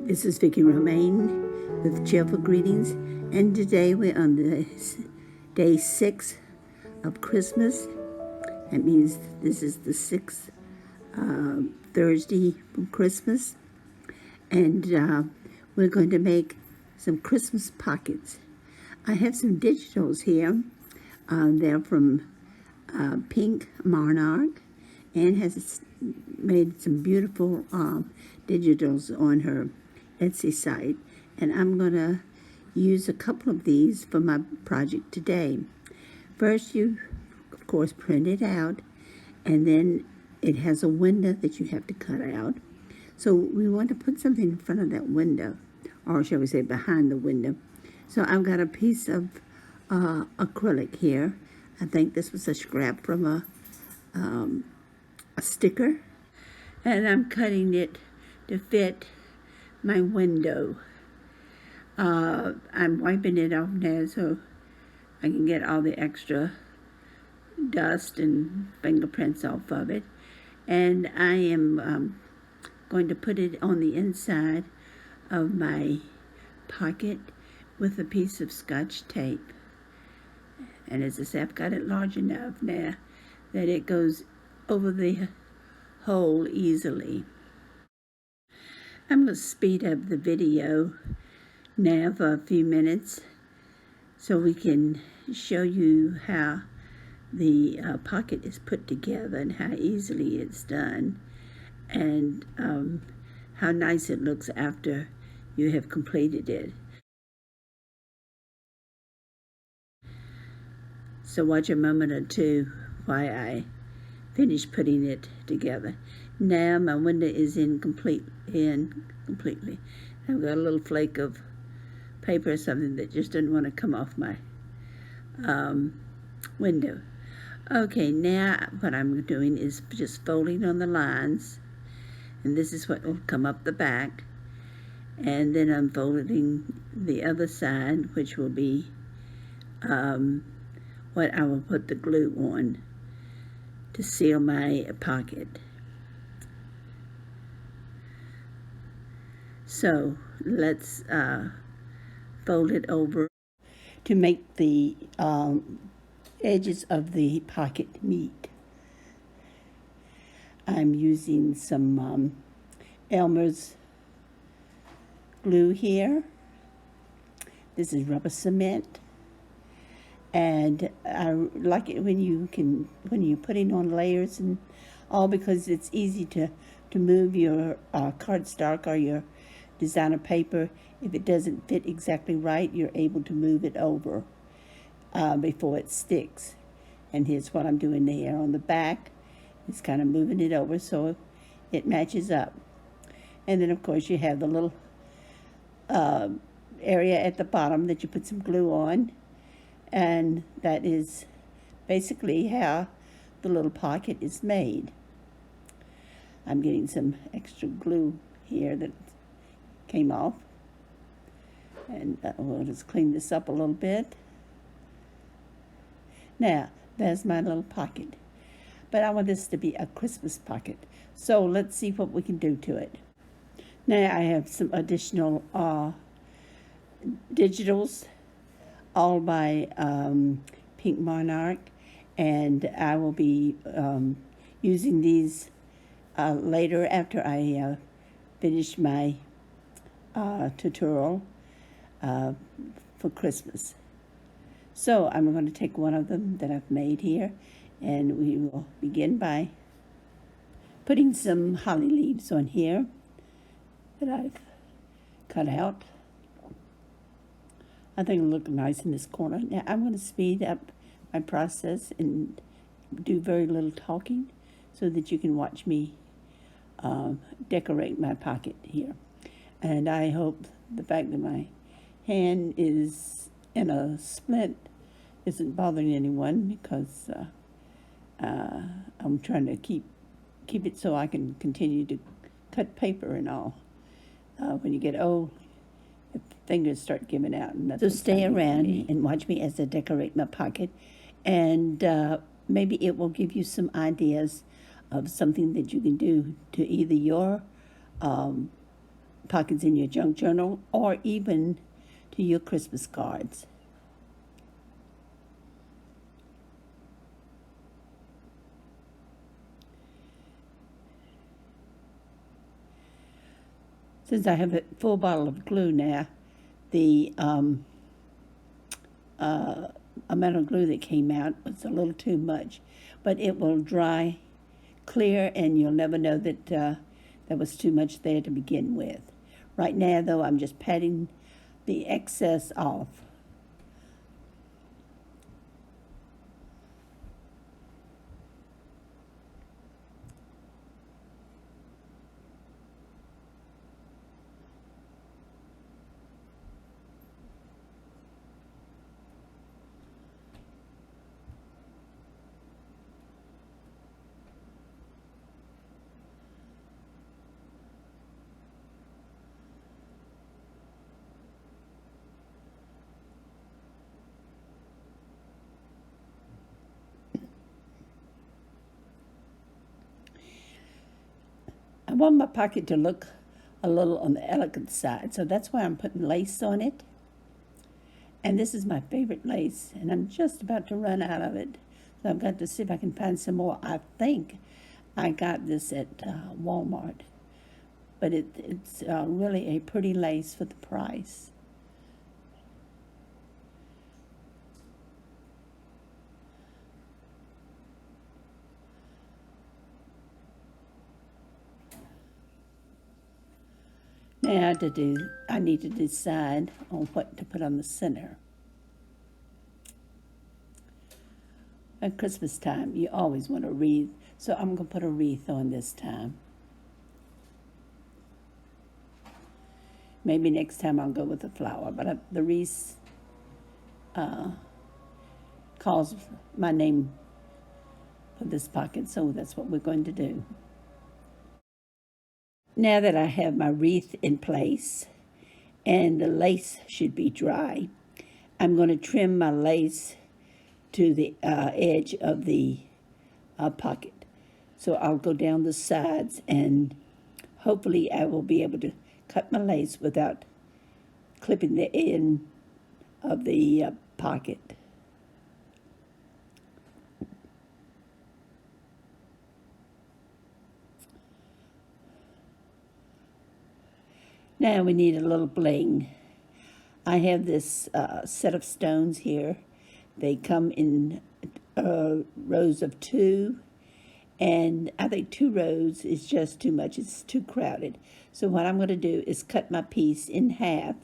This is Vicki Romaine with Cheerful Greetings, and today we're on day 6 of Christmas. That means this is the 6th Thursday from Christmas, and we're going to make some Christmas pockets. I have some digitals here. They're from Pink Monarch, and has made some beautiful digitals on her Etsy site, and I'm going to use a couple of these for my project today. First, you, of course, print it out, and then it has a window that you have to cut out. So we want to put something in front of that window, or shall we say behind the window. So I've got a piece of acrylic here. I think this was a scrap from a sticker, and I'm cutting it to fit my window. I'm wiping it off now so I can get all the extra dust and fingerprints off of it, and I am going to put it on the inside of my pocket with a piece of Scotch tape. And as I say, I've got it large enough now that it goes over the hole easily. I'm going to speed up the video now for a few minutes so we can show you how the pocket is put together and how easily it's done, and how nice it looks after you have completed it. So watch a moment or two while I finish putting it together. Now my window is in completely. I've got a little flake of paper or something that just didn't want to come off my window. Okay, now what I'm doing is just folding on the lines, and this is what will come up the back, and then I'm folding the other side, which will be what I will put the glue on to seal my pocket. So let's fold it over to make the edges of the pocket meet. I'm using some Elmer's glue here. This is rubber cement, and I like it when you're putting on layers and all, because it's easy to move your cardstock or your designer paper. If it doesn't fit exactly right, you're able to move it over before it sticks. And here's what I'm doing there on the back. It's kind of moving it over so it matches up. And then of course you have the little area at the bottom that you put some glue on, and that is basically how the little pocket is made. I'm getting some extra glue here that came off, and we'll just clean this up a little bit. Now there's my little pocket, but I want this to be a Christmas pocket, so let's see what we can do to it. Now I have some additional digitals, all by Pink Monarch, and I will be using these later after I finish my tutorial for Christmas. So I'm going to take one of them that I've made here, and we will begin by putting some holly leaves on here that I've cut out. I think it'll look nice in this corner. Now I'm going to speed up my process and do very little talking so that you can watch me decorate my pocket here. And I hope the fact that my hand is in a splint isn't bothering anyone, because I'm trying to keep it so I can continue to cut paper and all. When you get old, the fingers start giving out. And so stay around and watch me as I decorate my pocket, and maybe it will give you some ideas of something that you can do to either your pockets in your junk journal or even to your Christmas cards. Since I have a full bottle of glue now, the amount of glue that came out was a little too much, but it will dry clear and you'll never know that there was too much there to begin with. Right now, though, I'm just patting the excess off. I want my pocket to look a little on the elegant side, so that's why I'm putting lace on it. And this is my favorite lace, and I'm just about to run out of it. So I've got to see if I can find some more. I think I got this at Walmart, but it's really a pretty lace for the price. Now I need to decide on what to put on the center. At Christmas time, you always want a wreath, so I'm going to put a wreath on this time. Maybe next time I'll go with a flower, but the wreath calls my name for this pocket, so that's what we're going to do. Now that I have my wreath in place and the lace should be dry, I'm going to trim my lace to the edge of the pocket. So I'll go down the sides and hopefully I will be able to cut my lace without clipping the end of the pocket. Now we need a little bling. I have this set of stones here. They come in rows of 2, and I think 2 rows is just too much. It's too crowded. So what I'm going to do is cut my piece in half,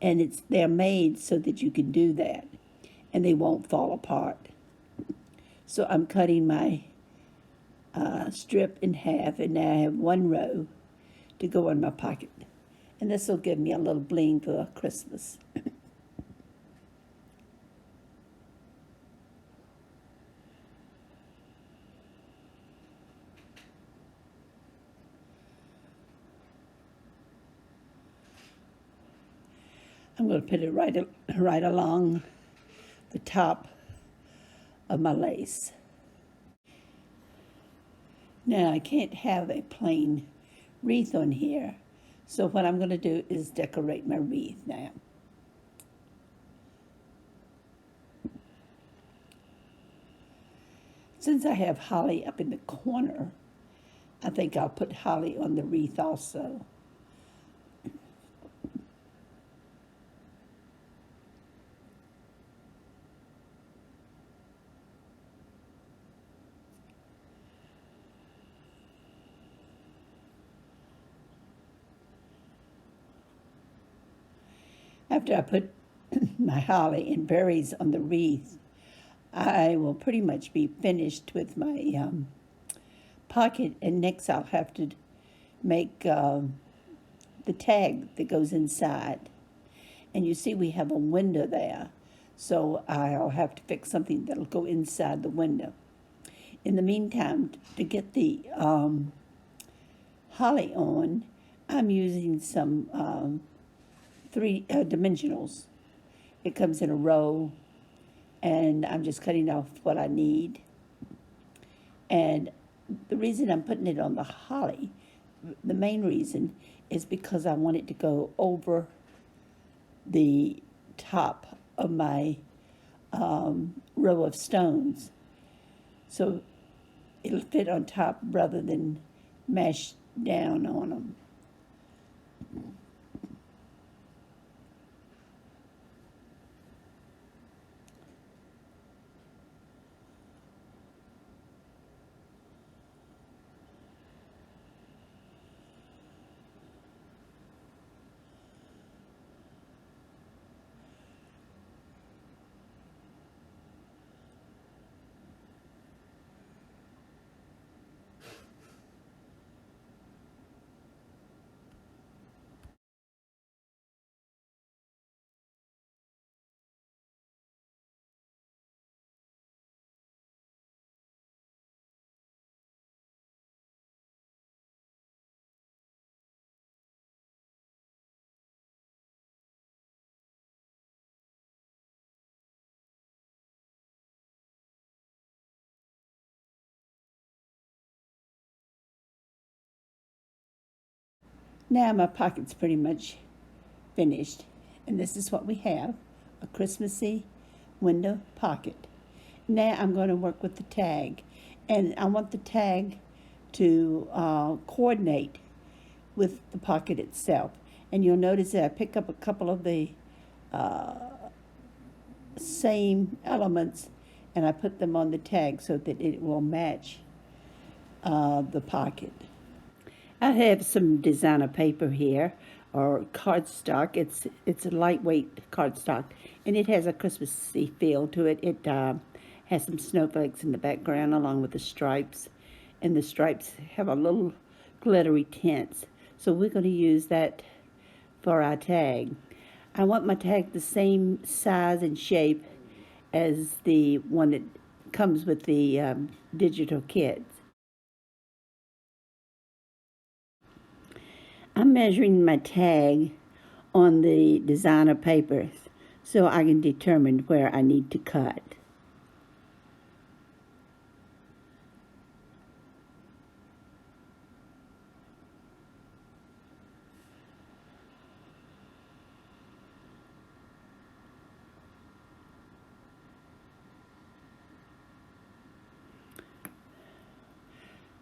and they're made so that you can do that, and they won't fall apart. So I'm cutting my strip in half, and now I have 1 row to go in my pocket. And this will give me a little bling for Christmas. I'm going to put it right along the top of my lace. Now I can't have a plain wreath on here, so what I'm going to do is decorate my wreath now. Since I have holly up in the corner, I think I'll put holly on the wreath also. After I put my holly and berries on the wreath, I will pretty much be finished with my pocket, and next I'll have to make the tag that goes inside. And you see we have a window there, so I'll have to fix something that'll go inside the window. In the meantime, to get the holly on, I'm using some 3 dimensionals. It comes in a row, and I'm just cutting off what I need. And the reason I'm putting it on the holly, the main reason, is because I want it to go over the top of my row of stones. So it'll fit on top rather than mash down on them. Now my pocket's pretty much finished, and this is what we have, a Christmassy window pocket. Now I'm going to work with the tag, and I want the tag to coordinate with the pocket itself. And you'll notice that I pick up a couple of the same elements and I put them on the tag so that it will match the pocket. I have some designer paper here, or cardstock. It's a lightweight cardstock, and it has a Christmassy feel to it. It has some snowflakes in the background along with the stripes, and the stripes have a little glittery tints. So we're going to use that for our tag. I want my tag the same size and shape as the one that comes with the digital kit. I'm measuring my tag on the designer paper so I can determine where I need to cut.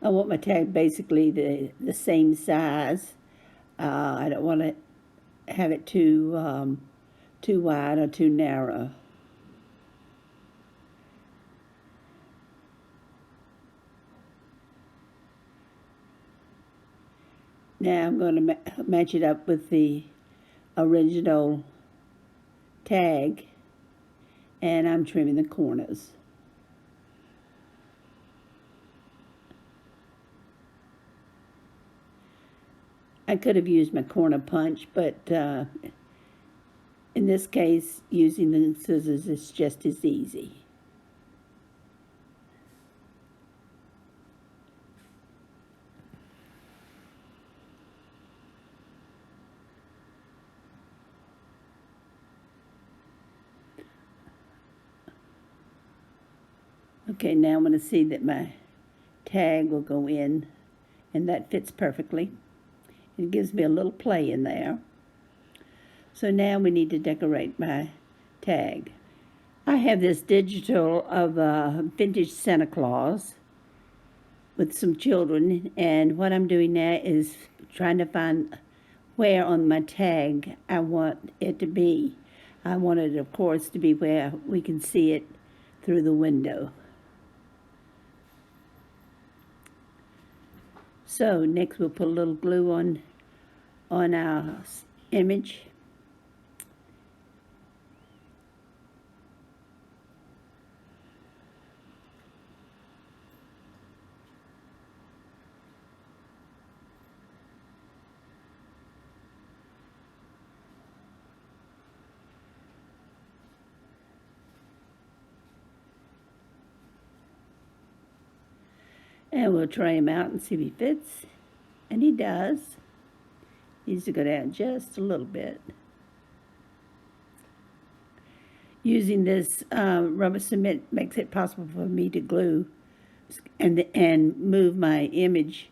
I want my tag basically the same size. I don't want to have it too wide or too narrow. Now I'm going to match it up with the original tag, and I'm trimming the corners. I could have used my corner punch, but in this case, using the scissors is just as easy. Okay, now I'm going to see that my tag will go in, and that fits perfectly. It gives me a little play in there. So now we need to decorate my tag. I have this digital of a vintage Santa Claus with some children, and what I'm doing now is trying to find where on my tag I want it to be. I want it, of course, to be where we can see it through the window. So next we'll put a little glue on our image. And we'll try him out and see if he fits. And he does. Needs to go down just a little bit. Using this rubber cement makes it possible for me to glue and move my image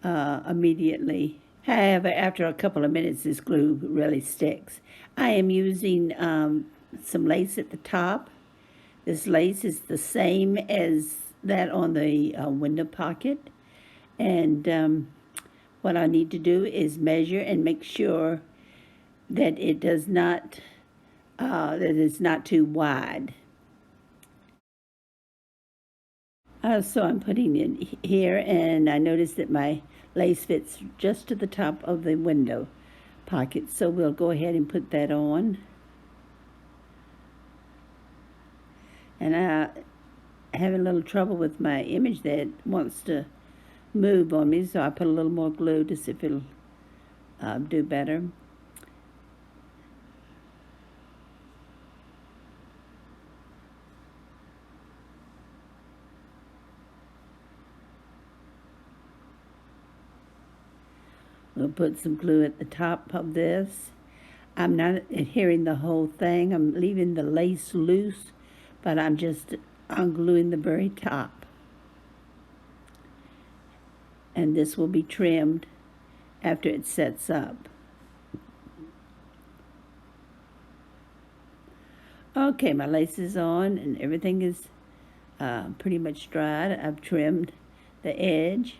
immediately However, after a couple of minutes, this glue really sticks. I am using some lace at the top. This lace is the same as that on the window pocket. And what I need to do is measure and make sure that it does not, that it's not too wide. So I'm putting it here, and I noticed that my lace fits just to the top of the window pocket. So we'll go ahead and put that on. And I having a little trouble with my image that wants to move on me, so I put a little more glue to see if it'll do better. We'll put some glue at the top of this. I'm not adhering the whole thing. I'm leaving the lace loose, but I'm just ungluing the very top. And this will be trimmed after it sets up. Okay, my lace is on and everything is pretty much dried. I've trimmed the edge.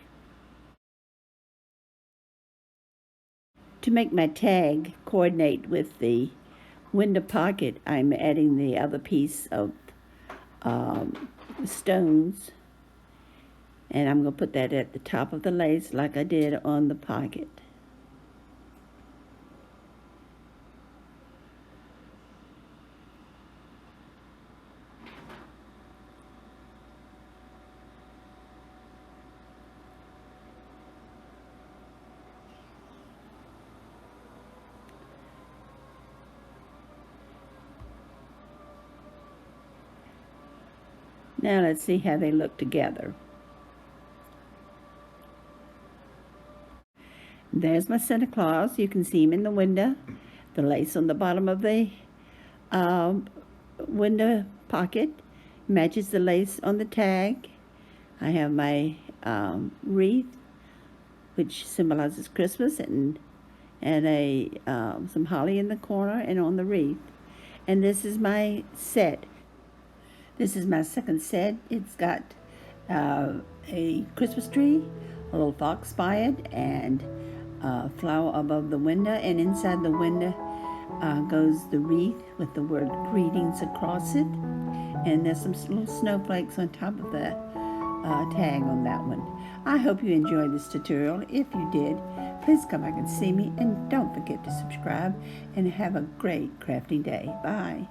To make my tag coordinate with the window pocket, I'm adding the other piece of stones, and I'm going to put that at the top of the lace like I did on the pocket. Now let's see how they look together. There's my Santa Claus. You can see him in the window. The lace on the bottom of the window pocket matches the lace on the tag. I have my wreath, which symbolizes Christmas, and some holly in the corner and on the wreath. And this is my set. This is my second set. It's got a Christmas tree, a little fox by it, and a flower above the window. And inside the window goes the wreath with the word greetings across it. And there's some little snowflakes on top of the tag on that one. I hope you enjoyed this tutorial. If you did, please come back and see me. And don't forget to subscribe. And have a great crafting day. Bye.